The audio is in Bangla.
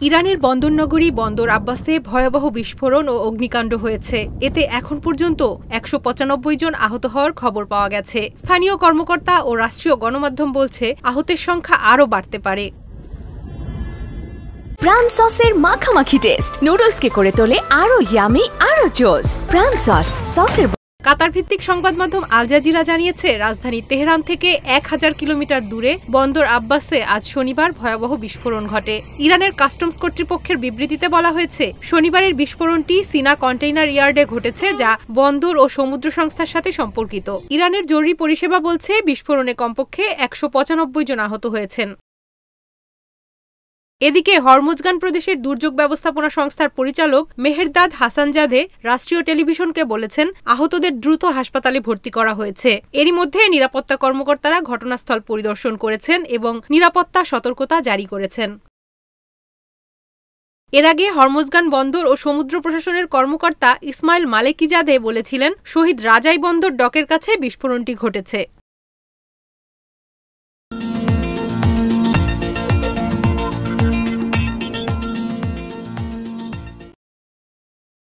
ইরানের বন্দরনগরী বন্দর আব্বাসে ভয়াবহ বিস্ফোরণ ও অগ্নিকাণ্ড হয়েছে। এতে এখন পর্যন্ত ১৯৫ জন আহত হওয়ার খবর পাওয়া গেছে। স্থানীয় কর্মকর্তা ও রাষ্ট্রীয় গণমাধ্যম বলছে আহতের সংখ্যা আরও বাড়তে পারে। প্রাণ সসের মাখামাখি টেস্ট নুডলসকে করে তোলে আরো ইয়ামি আরো জোস। প্রাণ সসের কাতার ভিত্তিক সংবাদ মাধ্যম আল জাজিরা জানিয়েছে, রাজধানী তেহরান থেকে ১০০০ কিলোমিটার দূরে বন্দর আব্বাসে আজ শনিবার ভয়াবহ বিস্ফোরণ ঘটে। ইরানের কাস্টমস কর্তৃপক্ষের বিবৃতিতে বলা হয়েছে, শনিবারের বিস্ফোরণটি সিনা কন্টেইনার ইয়ার্ডে ঘটেছে, যা বন্দর ও সমুদ্র সংস্থার সাথে সম্পর্কিত। ইরানের জরুরি পরিষেবা বলছে, বিস্ফোরণে কমপক্ষে ১৯৫ জন আহত হয়েছেন। এদিকে হরমুজগান প্রদেশের দুর্যোগ ব্যবস্থাপনা সংস্থার পরিচালক মেহেরদাদ হাসানজাদে রাষ্ট্রীয় টেলিভিশনকে বলেছেন, আহতদের দ্রুত হাসপাতালে ভর্তি করা হয়েছে। এরই মধ্যে নিরাপত্তা কর্মকর্তারা ঘটনাস্থল পরিদর্শন করেছেন এবং নিরাপত্তা সতর্কতা জারি করেছেন। এর আগে হরমুজগান বন্দর ও সমুদ্র প্রশাসনের কর্মকর্তা ইসমাইল মালেকিজাদে বলেছিলেন, শহীদ রাজাই বন্দর ডকের কাছে বিস্ফোরণটি ঘটেছে।